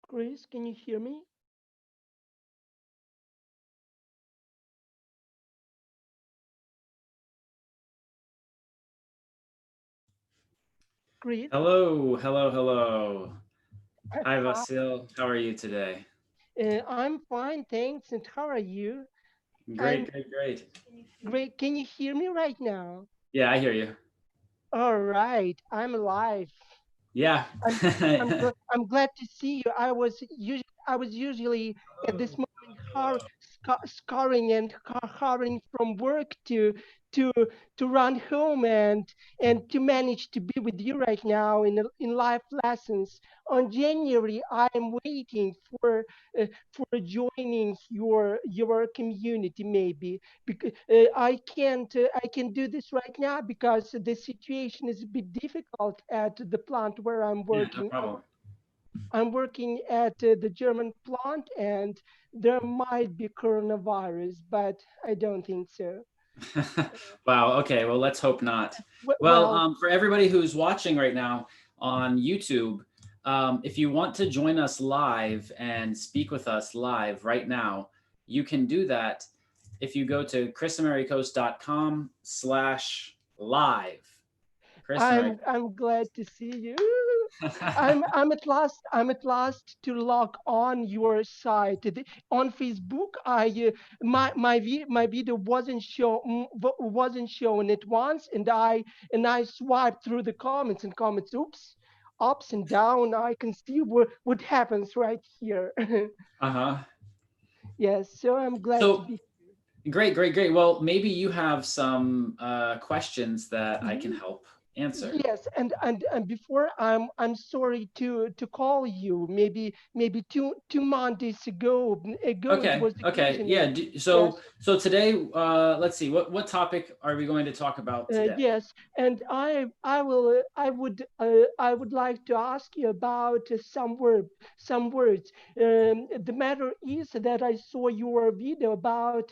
Kris, can you hear me? Kris, Hello, hello, hello. Hi, hi. Vasil. How are you today? I'm fine, thanks. And how are you? I'm Great, great, great. great. Can you hear me right now? Yeah, I hear you. All right, I'm alive. Yeah. I'm I'm glad to see you. I was usually at this moment scarring and hurrying from work to to run home and to manage to be with you right now in life lessons. On January, I am waiting for joining your community maybe because I can do this right now because the situation is a bit difficult at the plant where I'm Yeah, no working. problem. I'm working at the German plant, and there might be coronavirus, but I don't think so. Wow. Okay. Well, let's hope not. Well, Well, for everybody who's watching right now on YouTube, if you want to join us live and speak with us live right now, you can do that if you go to krisamerikos.com/live. Chris I'm glad to see you. I'm at last to log on your site. On Facebook, my video wasn't shown at once, and I swiped through the comments and comments. Oops, ups and down. I can see what happens right here. Uh-huh. Yes, so I'm glad to So be. great, great, great. Well, maybe you have some questions that I can Mhm. help answer. Yes, and before I'm sorry to call you. Maybe two Mondays ago it Okay, was okay, occasional. yeah. So Yes, so today, let's see, what topic are we going to talk about today? yes, and I would like to ask you about some words. The matter is that I saw your video about.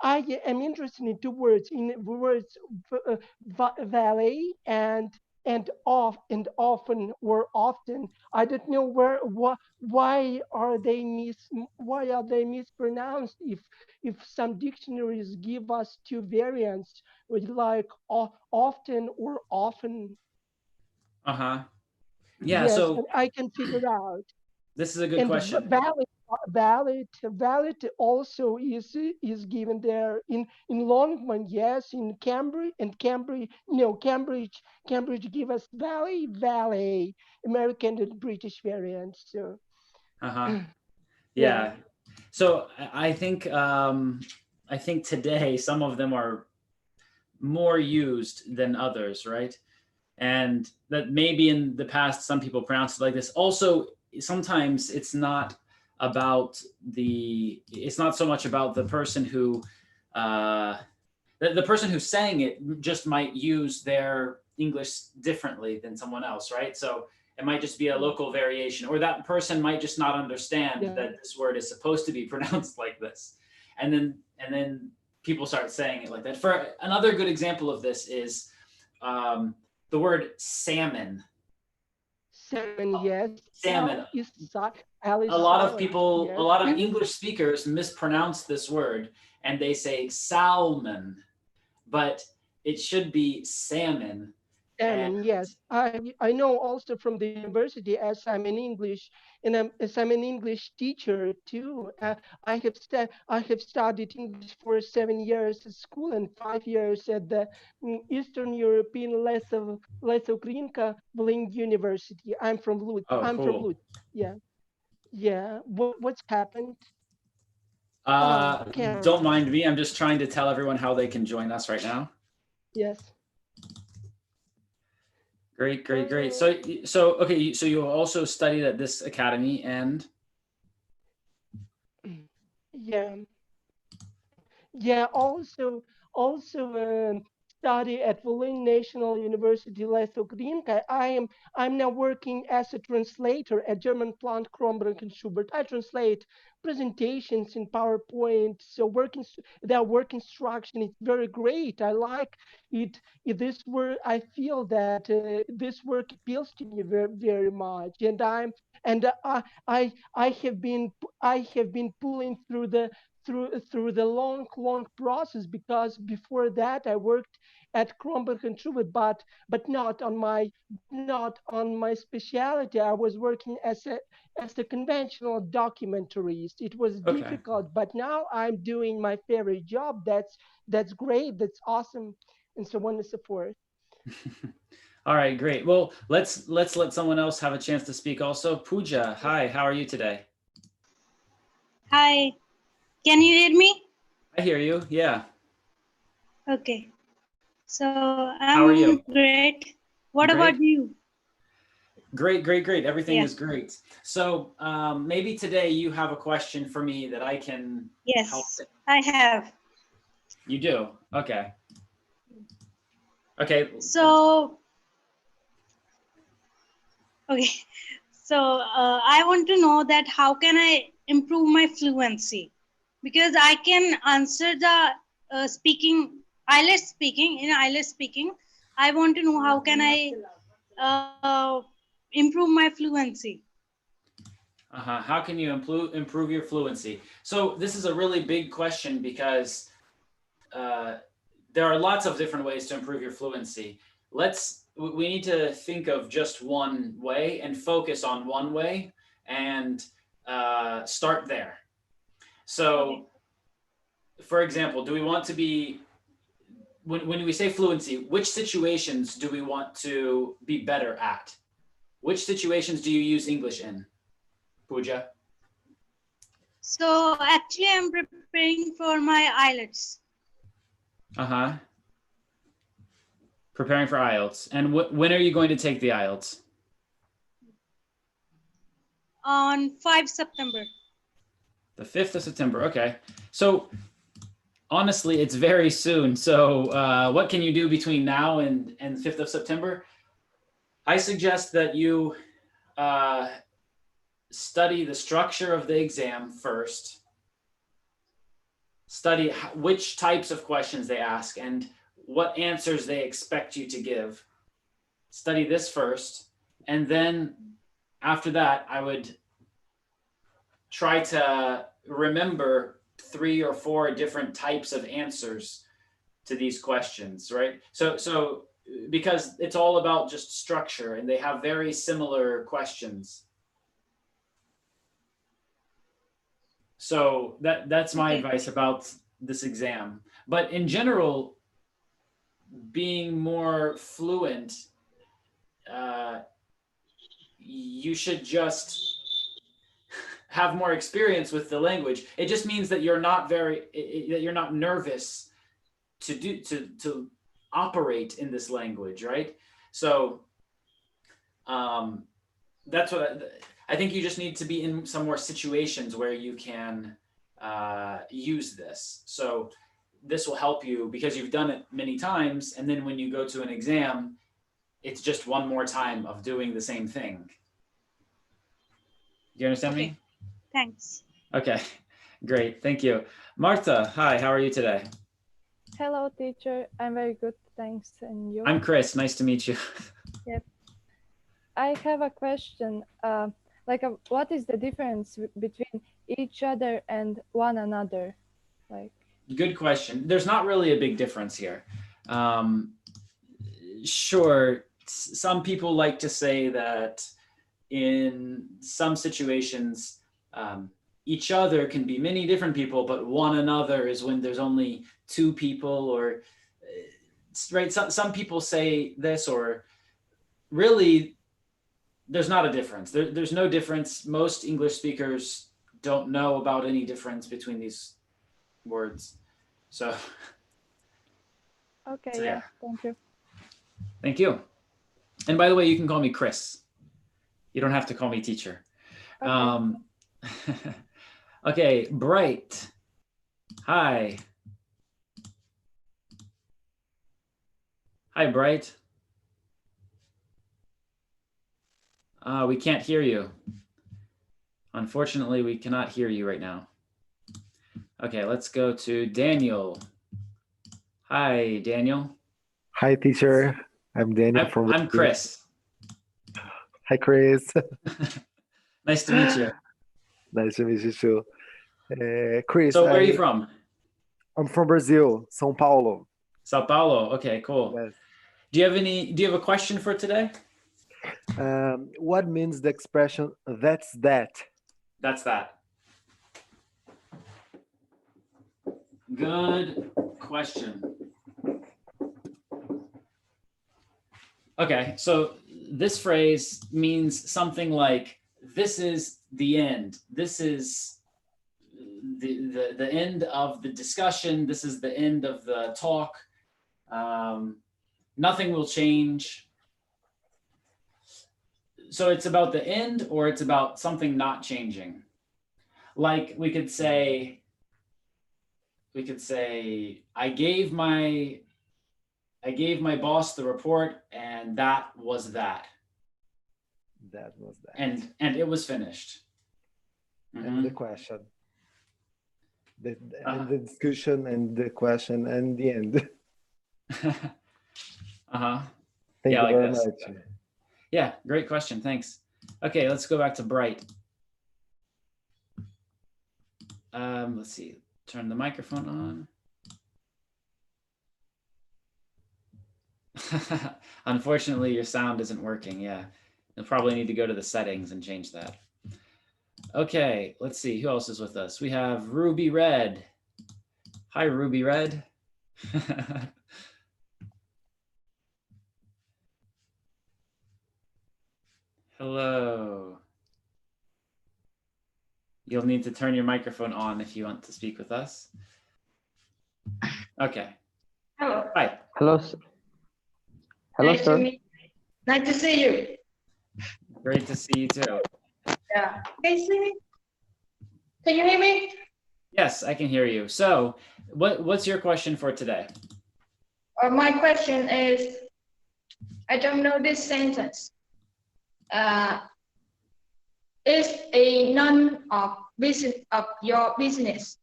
I am interested in two words in words valet and off and often or often. I don't know why are they mispronounced if some dictionaries give us two variants with like often or often. Uh-huh. Yeah, Yes, so and I can figure out. this is a good And question. valid also is given there in Longman, yes, in Cambridge and Cambridge, no, Cambridge give us valley, American and British variants. So Uh-huh. yeah. Yeah. So I think today some of them are more used than others, right? And that maybe in the past some people pronounce it like this. Also, sometimes it's not so much about the person who uh, the person who's saying it just might use their English differently than someone else, right? So it might just be a local variation, or that person might just not understand Yeah. that this word is supposed to be pronounced like this, and then people start saying it like that. For another good example of this is um, the word salmon. Salmon, yes. Salmon. L is A lot of silent. people, a Yes. lot of English speakers mispronounce this word and they say salmon, but it should be salmon. And Salmon, yes. I know also from the university as I'm an English and as I'm an English teacher too. I have studied English for 7 years at school and 5 years at the Eastern European Lesogrinka Volyn University. oh, I'm from cool. Lud. Yeah, yeah. What's happened? Oh, Uh, camera. don't mind me. I'm just trying to tell everyone how they can join us right now. Yes. Great, great, great. Uh, So okay. So you also studied at this academy, and yeah. Yeah, also study at Volyn National University Lesogrinka. I'm now working as a translator at German plant Kronberg and Schubert. I translate presentations in PowerPoint. So their work instruction is very great. I like it. This work, I feel that this work appeals to me very, very much, and and I have been pulling through the long process, because before that I worked at Kronberg and Schubert, but not on my specialty. I was working as a conventional documentarist. It was Okay. difficult, but now I'm doing my favorite job. That's great. That's awesome, and so on and so forth. All right, great. Well, let's let someone else have a chance to speak also. Pooja, hi, how are you today? Hi, can you hear me? I hear you. Yeah. Okay, so How are I'm you? great. What Great. about you? Great, great, great. Everything Yeah, is great. So maybe today you have a question for me that I can help. yes, I have. You do? Okay. Okay. So, okay, so I want to know that how can I improve my fluency? Because I can answer the speaking, IELTS speaking, in IELTS speaking. I want to know how can I improve my fluency? How can you improve your fluency? So this is a really big question because uh, there are lots of different ways to improve your fluency. We need to think of just one way and focus on one way and start there. Okay. So, for example, do we want to be when we say fluency, which situations do we want to be better at? Which situations do you use English in, Pooja? So actually, I'm preparing for my IELTS Uh-huh. Preparing for IELTS. And when are you going to take the IELTS? on 5 September. The 5th of September. Okay. So honestly, it's very soon. So what can you do between now and 5th of September? I suggest that you uh, study the structure of the exam first, study which types of questions they ask and what answers they expect you to give. Study this first, and then after that, I would try to remember 3 or 4 different types of answers to these questions, right? So because it's all about just structure and they have very similar questions. So that's my Okay. advice about this exam. But in general, being more fluent, uh, you should just have more experience with the language. It just means that you're not that you're not nervous to operate in this language, right? So um, that's what I think. You just need to be in some more situations where you can use this. So this will help you because you've done it many times, and then when you go to an exam, it's just one more time of doing the same thing. Do you understand Okay. me? Thanks. Okay, great. Thank you. Marta, hi, how are you today? Hello, teacher. I'm very good, thanks. And you? I'm Kris. Nice to meet you. Yep. I have a question. What is the difference between each other and one another? Like, Good question. There's not really a big difference here. Um, sure, some people like to say that in some situations, each other can be many different people, but one another is when there's only 2 people, or right. Some people say this, or really, there's not a difference. There's no difference. Most English speakers don't know about any difference between these words. So, okay, so yeah, yeah. thank you. Thank you. And by the way, you can call me Kris. You don't have to call me teacher. Okay. Okay, Bright. Hi. Hi, Bright. We can't hear you. Unfortunately, we cannot hear you right now. Okay, let's go to Daniel. Hi, Daniel. Hi, teacher. I'm Daniel from I'm Brazil. Kris. Hi, Kris. Nice to meet you. Nice to meet you too. Kris, So where are you from? I'm from Brazil, São Paulo. Sao Paulo. Okay, cool. Yes. Do you have a question for today? What means the expression "that's that"? That's that. Good question. Okay, so this phrase means something like, this is the end. This is the end of the discussion. This is the end of the talk. Nothing will change. So it's about the end, or it's about something not changing. Like we could say, I gave my boss the report, and that was that. That was that. And it was finished. And the question. And the discussion and the question and the end. Thank you very much. Yeah, great question. Thanks. Okay, let's go back to Bright. Let's see. Turn the microphone on. Unfortunately, your sound isn't working. Yeah, you'll probably need to go to the settings and change that. Okay, let's see. Who else is with us? We have Ruby Red. Hi, Ruby Red. Hello. You'll need to turn your microphone on if you want to speak with us. Okay. Hello. Hi. Hello. Hello, Nice sir. Nice to see you. Great to see you too. Yeah. Can you see me? Can you hear me? Yes, I can hear you. So what's your question for today? My question is, I don't know this sentence. Is a none of business of your business.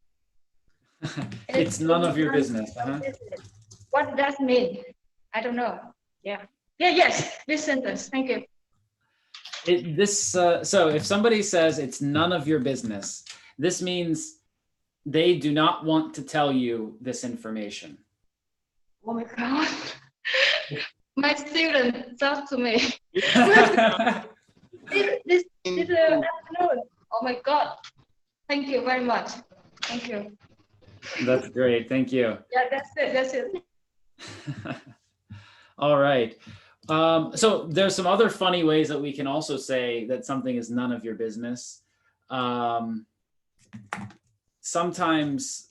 It's none of your business. What does that mean? I don't know. Yeah. Yes, this sentence. Thank you. So if somebody says it's none of your business, this means they do not want to tell you this information. Oh my God. My student talked to me. This afternoon. Oh my God. Thank you very much. Thank you. That's great. Thank you. Yeah, that's it. All right. So there's some other funny ways that we can also say that something is none of your business. Sometimes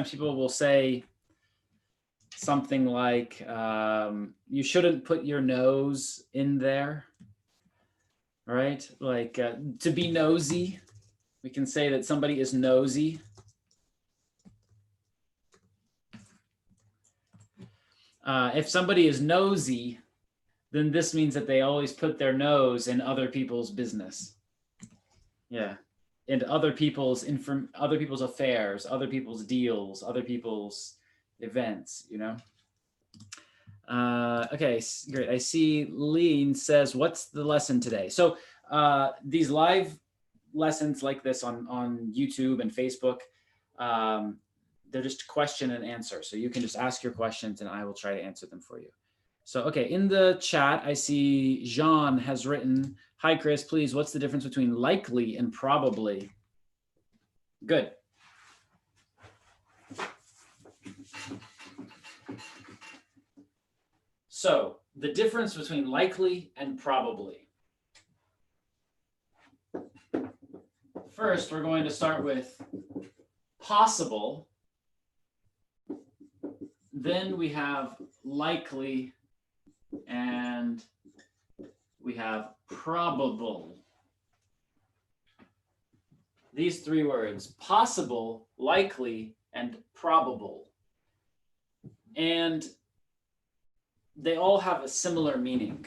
people will say something like, you shouldn't put your nose in there, right? Like to be nosy, we can say that somebody is nosy. If somebody is nosy, then this means that they always put their nose in other people's business. Yeah, and other people's affairs, other people's deals, other people's events, you know? Okay, great. I see Lean says, what's the lesson today? So these live lessons like this on YouTube and Facebook, they're just question and answer. So you can just ask your questions and I will try to answer them for you. So, okay, in the chat, I see Jean has written, hi, Kris, please, what's the difference between likely and probably? Good. So the difference between likely and probably. First, we're going to start with possible. Then we have likely, and we have probable. These three words, possible, likely, and probable. And they all have a similar meaning.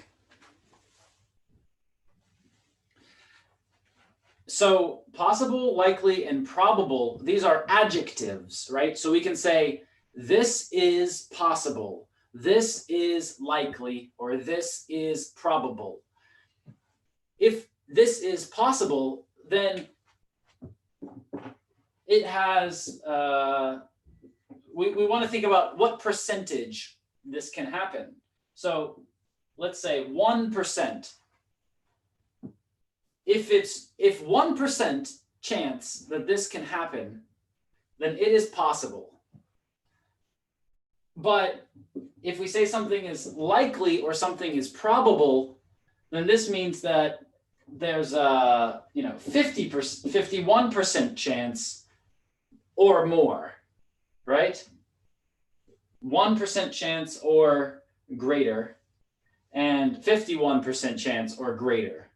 So possible, likely, and probable, these are adjectives, right? So we can say, this is possible, this is likely, or this is probable. If this is possible, then it has, we want to think about what percentage this can happen. So let's say 1%. If 1% chance that this can happen, then it is possible. But if we say something is likely or something is probable, then this means that there's a 51% chance or more, right? 1% chance or greater, and 51% chance or greater.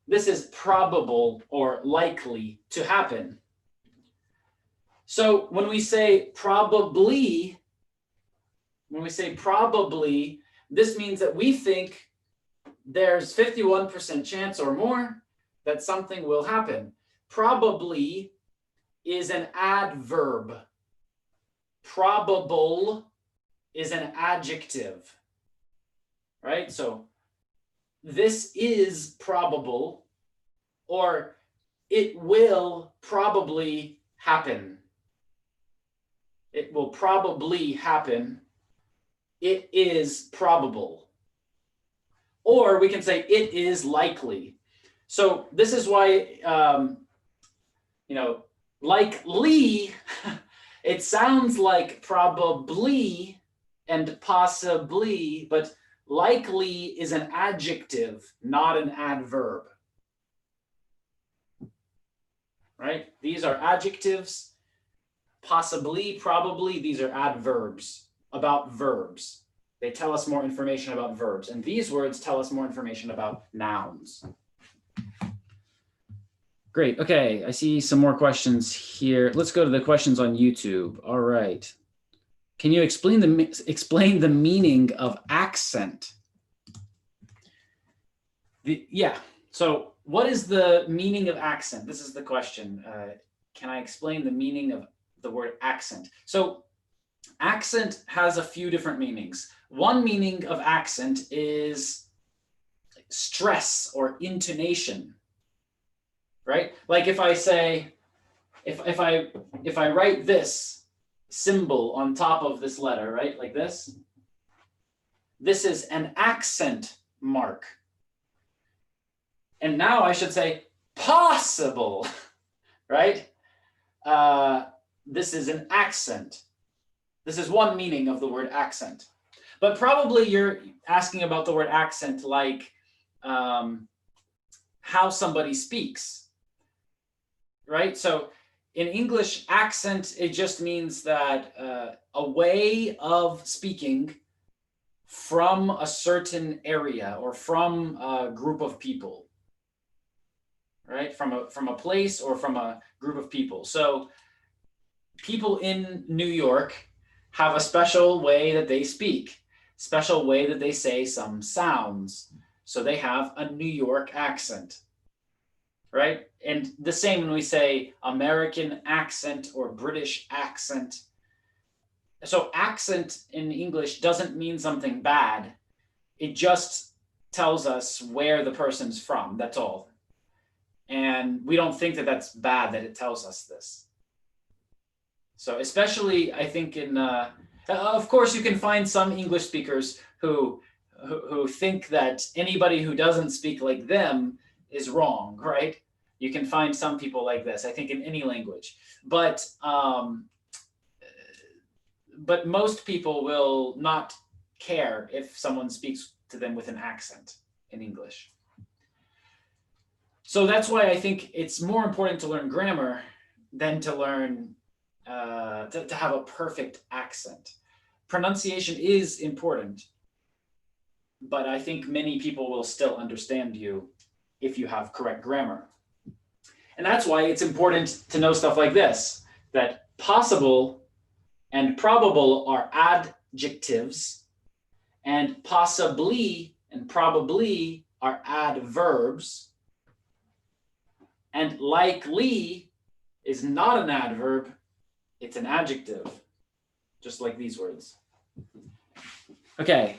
This is probable or likely to happen. So when we say probably, this means that we think there's 51% chance or more that something will happen. Probably is an adverb. Probable is an adjective, right? So this is probable, or it will probably happen. It will probably happen. It is probable. Or we can say it is likely. So this is why, likely, it sounds like probably and possibly, but likely is an adjective, not an adverb. Right? These are adjectives. Possibly, probably, these are adverbs about verbs. They tell us more information about verbs. And these words tell us more information about nouns. Great. Okay, I see some more questions here. Let's go to the questions on YouTube. All right. Can you explain the meaning of accent? So what is the meaning of accent? This is the question. Can I explain the meaning of the word accent? So accent has a few different meanings. One meaning of accent is stress or intonation, right? Like if I say, if I write this symbol on top of this letter, right? Like this. This is an accent mark. And now I should say possible, right? This is an accent. This is one meaning of the word accent. But probably you're asking about the word accent like how somebody speaks, right? So in English, accent, it just means that a way of speaking from a certain area or from a group of people, right? From a place or from a group of people. So people in New York have a special way that they speak, special way that they say some sounds. So they have a New York accent, right? And the same when we say American accent or British accent. So accent in English doesn't mean something bad. It just tells us where the person's from, that's all. And we don't think that that's bad that it tells us this. So especially, I think in, of course, you can find some English speakers who think that anybody who doesn't speak like them is wrong, right? You can find some people like this, I think, in any language. But most people will not care if someone speaks to them with an accent in English. So that's why I think it's more important to learn grammar than to learn to have a perfect accent. Pronunciation is important, but I think many people will still understand you if you have correct grammar. And that's why it's important to know stuff like this, that possible and probable are adjectives, and possibly and probably are adverbs, and likely is not an adverb, it's an adjective, just like these words. Okay,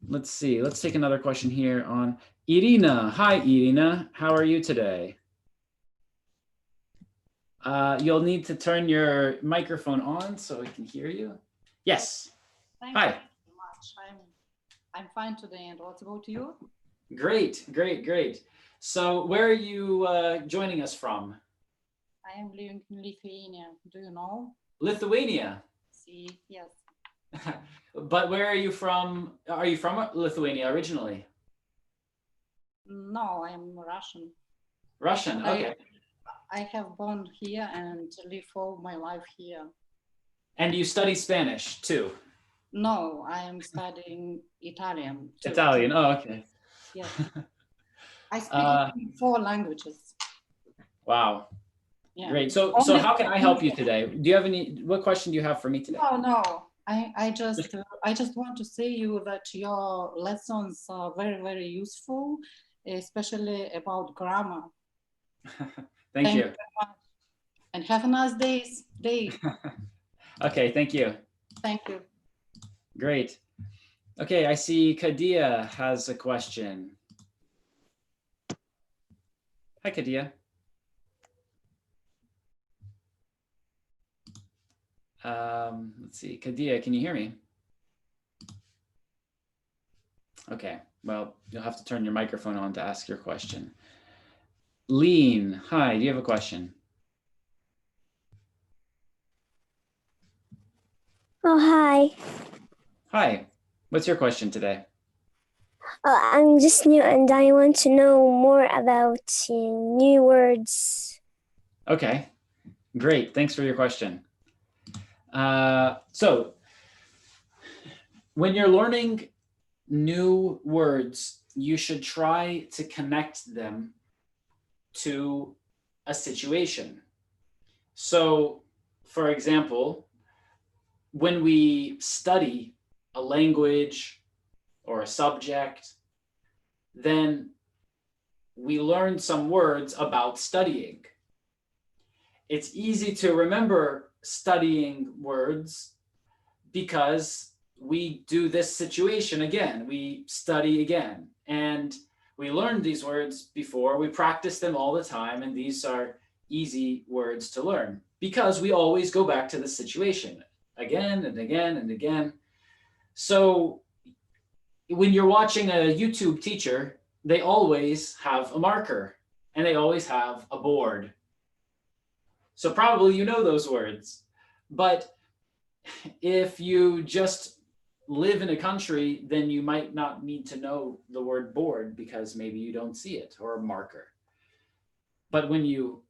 let's see. Let's take another question here on Irina. Hi, Irina. How are you today? You'll need to turn your microphone on so we can hear you. Yes. Thank Hi. you very much. I'm fine today. And what about you? Great, great, great. So where are you joining us from? I am living in Lithuania. Do you know? Lithuania. See, yes. But where are you from? Are you from Lithuania originally? No, I'm Russian. Russian, okay. I have born here and live all my life here. And you study Spanish too? No, I am studying Italian too. Italian, oh, okay. Yes. I speak 4 languages. Wow. Yeah. Great. So how can I help you today? Do you have what question do you have for me today? No. I just want to say you that your lessons are very, very useful, especially about grammar. Thank you. Very much. And have a nice day. Okay, thank you. Thank you. Great. Okay, I see Kadia has a question. Hi, Kadia. Let's see, Kadia, can you hear me? Okay, well, you'll have to turn your microphone on to ask your question. Lean, hi, do you have a question? Oh, hi. Hi, what's your question today? I'm just new and I want to know more about new words. Okay, great, thanks for your question. So, when you're learning new words, you should try to connect them to a situation. So, for example, when we study a language or a subject, then we learn some words about studying. It's easy to remember studying words because we do this situation again. We study again, and we learned these words before. We practice them all the time, and these are easy words to learn because we always go back to the situation again and again and again. So when you're watching a YouTube teacher, they always have a marker and they always have a board. So probably you know those words. But if you just live in a country, then you might not need to know the word board because maybe you don't see it or a marker. But when you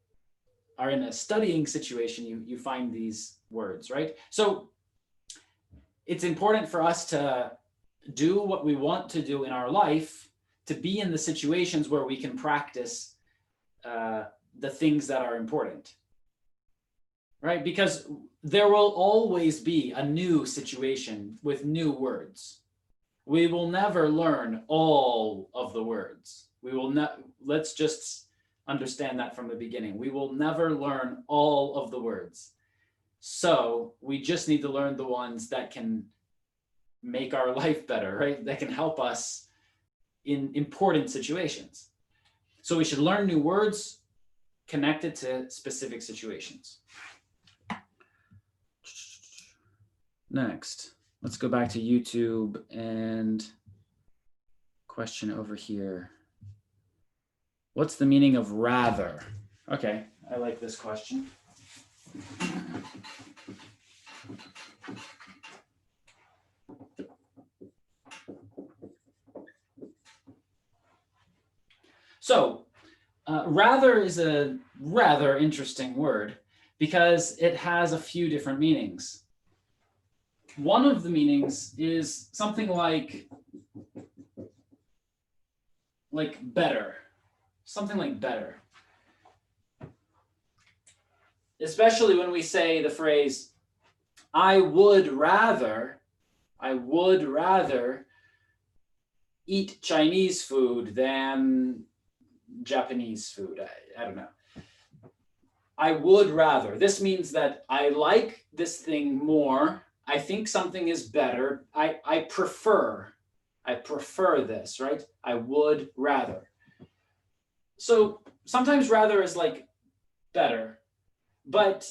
are in a studying situation, you find these words, right? So it's important for us to do what we want to do in our life, to be in the situations where we can practice the things that are important, right? Because there will always be a new situation with new words. We will never learn all of the words. We will not, let's just understand that from the beginning. We will never learn all of the words. So we just need to learn the ones that can make our life better, right? That can help us in important situations. So we should learn new words connected to specific situations. Next, let's go back to YouTube and question over here. What's the meaning of rather? Okay, I like this question. So, rather is a rather interesting word because it has a few different meanings. One of the meanings is something like better, something like better. Especially when we say the phrase, I would rather eat Chinese food than Japanese food. I don't know. I would rather. This means that I like this thing more. I think something is better. I prefer I prefer this, right? I would rather. So sometimes rather is like better, but,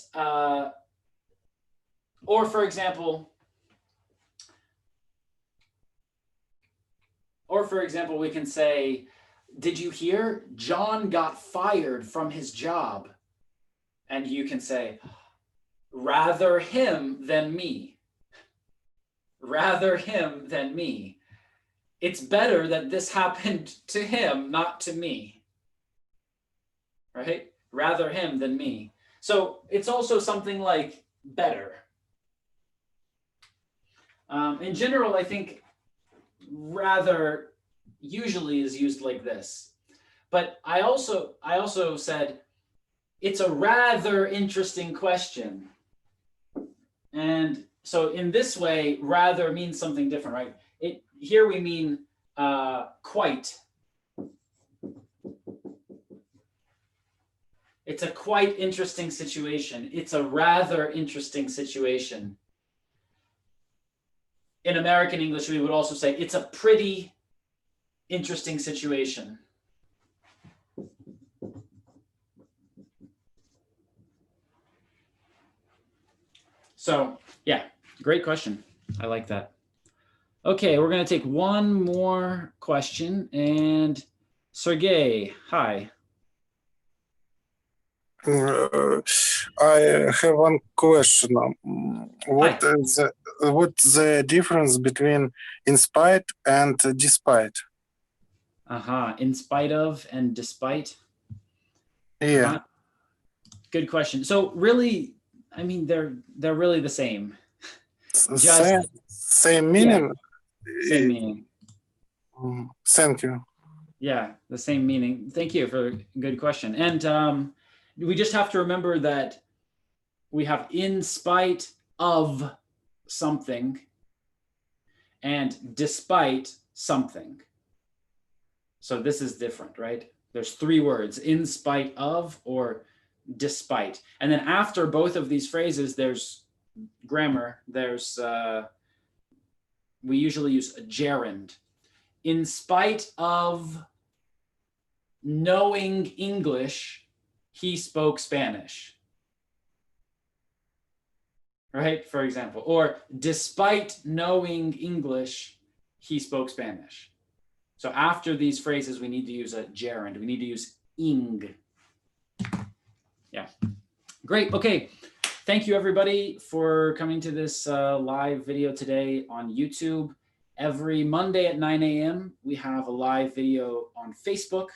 or for example, we can say, did you hear John got fired from his job? And you can say, rather him than me. Rather him than me. It's better that this happened to him, not to me. Right? Rather him than me. So it's also something like better. In general, I think rather usually is used like this. But I also said, it's a rather interesting question. And so in this way, rather means something different, right? Here we mean quite. It's a quite interesting situation. It's a rather interesting situation. In American English, we would also say it's a pretty interesting situation. So yeah, great question. I like that. Okay, we're going to take one more question. And Sergey, hi. I have one question. What's the difference between in spite and despite? In spite of and despite? Yeah. Good question. So really, I mean, they're really the same. Same meaning? Yeah, same meaning. Thank you. Yeah, the same meaning. Thank you for a good question. And we just have to remember that we have in spite of something and despite something. So this is different, right? There's three words, in spite of or despite. And then after both of these phrases, there's grammar. There's, we usually use a gerund. In spite of knowing English, he spoke Spanish. Right, for example. Or despite knowing English, he spoke Spanish. So after these phrases, we need to use a gerund. We need to use ing. Yeah. Great. Okay. Thank you, everybody, for coming to this live video today on YouTube. Every Monday at 9 a.m., we have a live video on Facebook.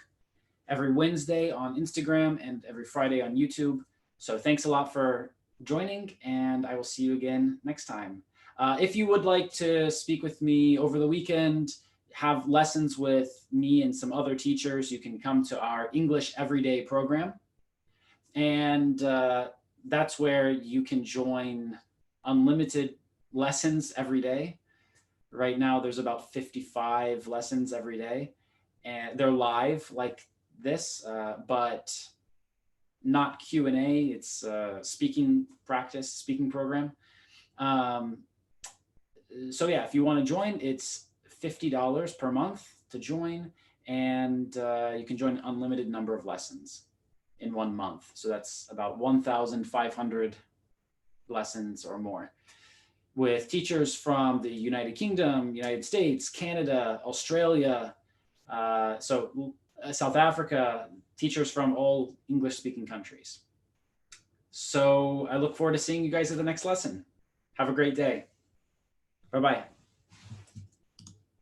Every Wednesday on Instagram and every Friday on YouTube. So thanks a lot for joining, and I will see you again next time. If you would like to speak with me over the weekend, have lessons with me and some other teachers, you can come to our English Everyday program. And that's where you can join unlimited lessons every day. Right now, there's about 55 lessons every day, and they're live like this, but not Q&A. It's speaking practice, speaking program. So yeah, if you want to join, it's $50 per month to join, and you can join an unlimited number of lessons in 1 month. So that's about 1,500 lessons or more with teachers from the United Kingdom, United States, Canada, Australia, South Africa, teachers from all English-speaking countries. So I look forward to seeing you guys at the next lesson. Have a great day. Bye-bye.